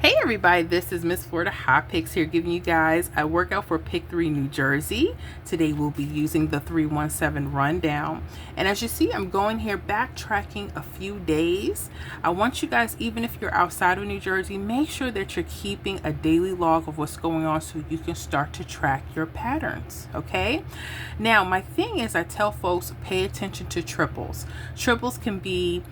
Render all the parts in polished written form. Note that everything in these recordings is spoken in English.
Hey everybody, this is Miss Florida Hot Picks here giving you guys a workout for Pick 3 New Jersey. Today we'll be using the 317 rundown. And as you see, I'm going here backtracking a few days. I want you guys, even if you're outside of New Jersey, make sure that you're keeping a daily log of what's going on so you can start to track your patterns, okay? Now, my thing is I tell folks pay attention to triples. Triples can be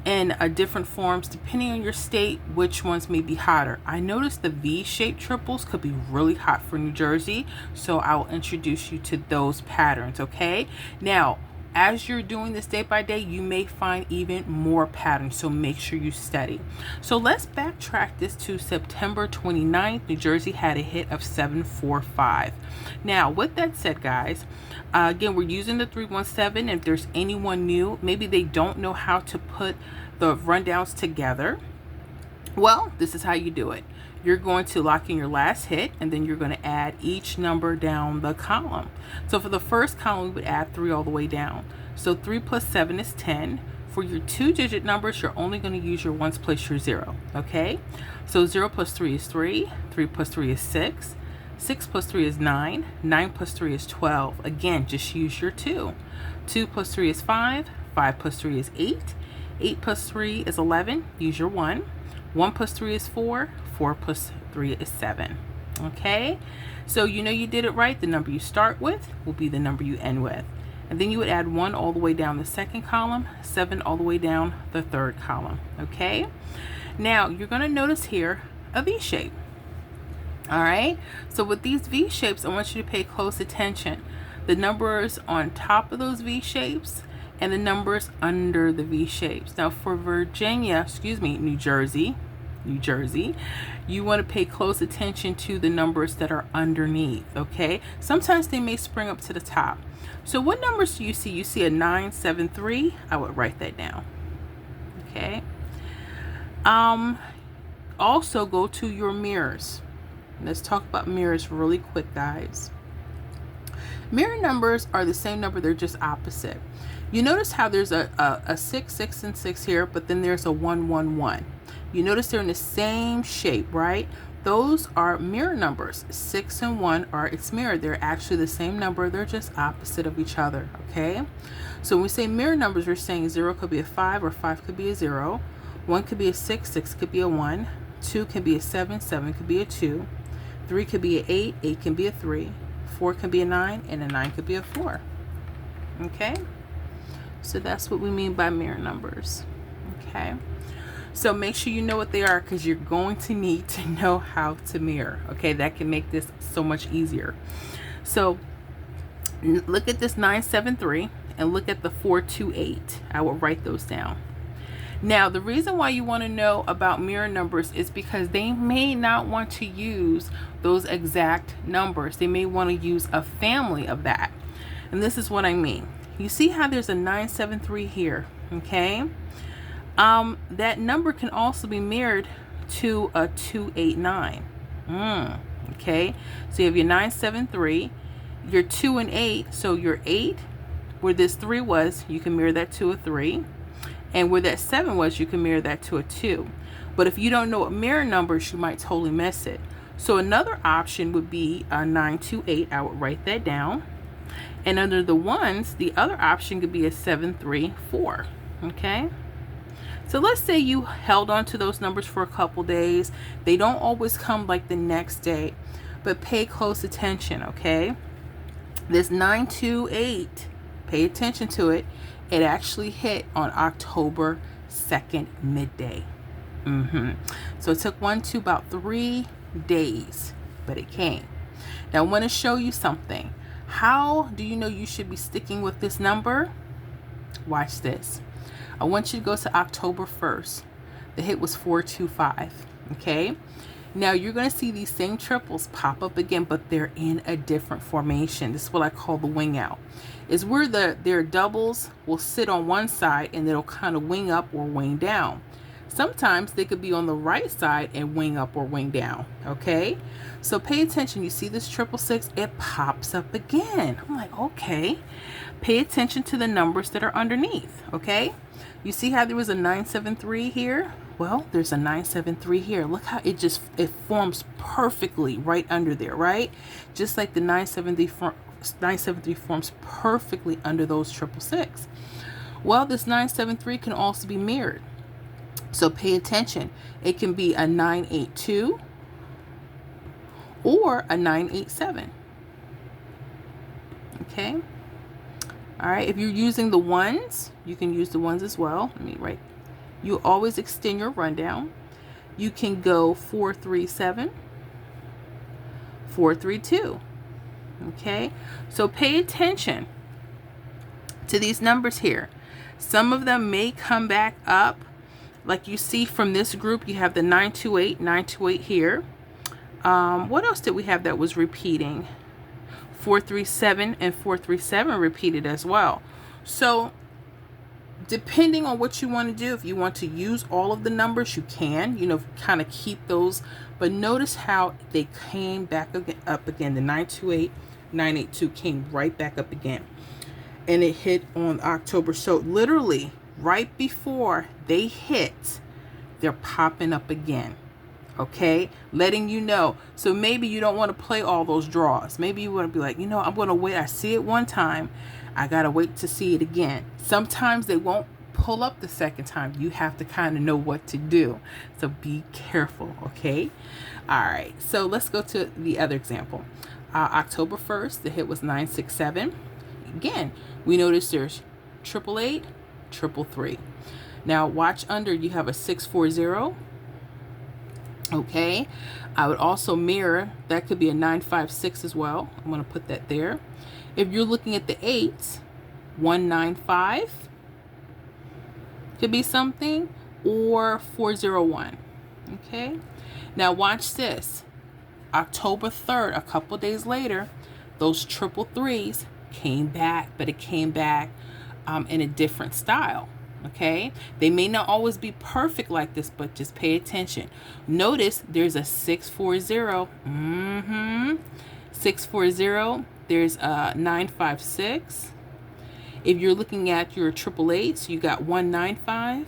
in different forms depending on your state, which ones may be hotter. I noticed the V-shaped triples could be really hot for New Jersey, so I'll introduce you to those patterns, okay? Now, as you're doing this day by day, you may find even more patterns, so make sure you study. So let's backtrack this to September 29th. New Jersey had a hit of 745. Now, with that said, guys, again, we're using the 317. If there's anyone new, maybe they don't know how to put the rundowns together, well, this is how you do it. You're going to lock in your last hit, and then you're going to add each number down the column. So for the first column, we would add 3 all the way down. So 3 plus 7 is 10. For your 2-digit numbers, you're only going to use your ones plus your 0, okay? So 0 plus 3 is 3. 3 plus 3 is 6. 6 plus 3 is 9. 9 plus 3 is 12. Again, just use your 2. 2 plus 3 is 5. 5 plus 3 is 8. 8 plus 3 is 11. Use your 1. 1 plus 3 is 4. 4 plus 3 is 7. Okay, so you know you did it right. The number you start with will be the number you end with. And then you would add 1 all the way down the second column, 7 all the way down the third column. Okay, now you're going to notice here a V shape. All right, so with these V shapes, I want you to pay close attention. The numbers on top of those V shapes and the numbers under the V shapes. Now for New Jersey, you want to pay close attention to the numbers that are underneath, okay? Sometimes they may spring up to the top. So what numbers do you see? You see a 973. I would write that down, okay? Also go to your mirrors. Let's talk about mirrors really quick, guys. Mirror numbers are the same number, they're just opposite. You notice how there's a 6, 6, and 6 here, but then there's a 1, 1, 1. You notice they're in the same shape, right? Those are mirror numbers. 6 and 1 are its mirror. They're actually the same number. They're just opposite of each other, okay? So when we say mirror numbers, we're saying 0 could be a 5 or 5 could be a 0. 1 could be a 6, 6 could be a 1. 2 can be a 7, 7 could be a 2. 3 could be an 8, 8 can be a 3. 4 can be a 9, and a 9 could be a 4, okay? So that's what we mean by mirror numbers, okay? So make sure you know what they are, because you're going to need to know how to mirror, okay? That can make this so much easier. So look at this 973 and look at the 428. I will write those down. Now, the reason why you want to know about mirror numbers is because they may not want to use those exact numbers. They may want to use a family of that. And this is what I mean. You see how there's a 973 here, okay? That number can also be mirrored to a 289. Okay, so you have your 973, your 2 and 8. So your 8, where this 3 was, you can mirror that to a 3. And where that 7 was, you can mirror that to a 2. But if you don't know what mirror numbers, you might totally miss it. So another option would be a 928. I would write that down. And under the ones, the other option could be a 734. Okay. So let's say you held on to those numbers for a couple days. They don't always come like the next day, but pay close attention, okay? This 928, pay attention to it. It actually hit on October 2nd, midday. So it took about 3 days, but it came. Now I want to show you something. How do you know you should be sticking with this number? Watch this. I want you to go to October 1st. The hit was 425, okay? Now you're going to see these same triples pop up again, but they're in a different formation. This is what I call the wing out. Is where their doubles will sit on one side and it'll kind of wing up or wing down. Sometimes they could be on the right side and wing up or wing down, okay? So pay attention. You see this 666, it pops up again. I'm like, okay. Pay attention to the numbers that are underneath, okay? You see how there was a 973 here? Well, there's a 973 here. Look how it forms perfectly right under there, right? Just like the 973 forms perfectly under those 666. Well, this 973 can also be mirrored. So pay attention. It can be a 982 or a 987. Okay. All right. If you're using the ones, you can use the ones as well. Let me write. You always extend your rundown. You can go 437, 432. Okay. So pay attention to these numbers here. Some of them may come back up. Like you see from this group, you have the 928, 928 here. What else did we have that was repeating? 437 and 437 repeated as well. So depending on what you want to do, if you want to use all of the numbers, you can, kind of keep those. But notice how they came back up again. The 928, 982 came right back up again. And it hit on October. So literally right before they hit, they're popping up again. Okay, letting you know. So maybe you don't want to play all those draws. Maybe you want to be like, I'm going to wait. I see it one time. I got to wait to see it again. Sometimes they won't pull up the second time. You have to kind of know what to do. So be careful. Okay. All right. So let's go to the other example. October 1st, the hit was 967. Again, we notice there's 888, 333. Now watch under, you have a 640. Okay, I would also mirror, that could be a 956 as well. I'm going to put that there. If you're looking at the 8s, 195 could be something, or 401. Okay, now watch this. October 3rd, a couple days later, those 333s came back, but it came back in a different style. Okay, they may not always be perfect like this, but just pay attention. Notice there's a 640. 640. There's a 956. If you're looking at your 888s, you got 195.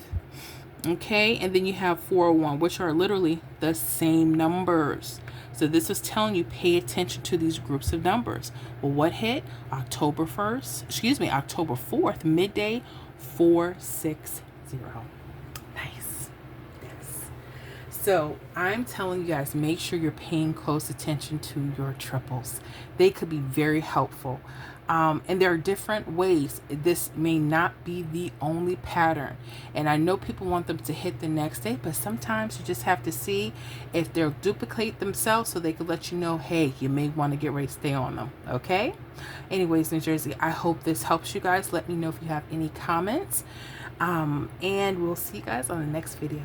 Okay, and then you have 401, which are literally the same numbers. So this is telling you, pay attention to these groups of numbers. Well, what hit? October 4th, midday, 460. Nice. Yes. So I'm telling you guys, make sure you're paying close attention to your triples. They could be very helpful. And there are different ways. This may not be the only pattern. And I know people want them to hit the next day, but sometimes you just have to see if they'll duplicate themselves so they can let you know, hey, you may want to get ready to stay on them. Okay? Anyways, New Jersey, I hope this helps you guys. Let me know if you have any comments. And we'll see you guys on the next video.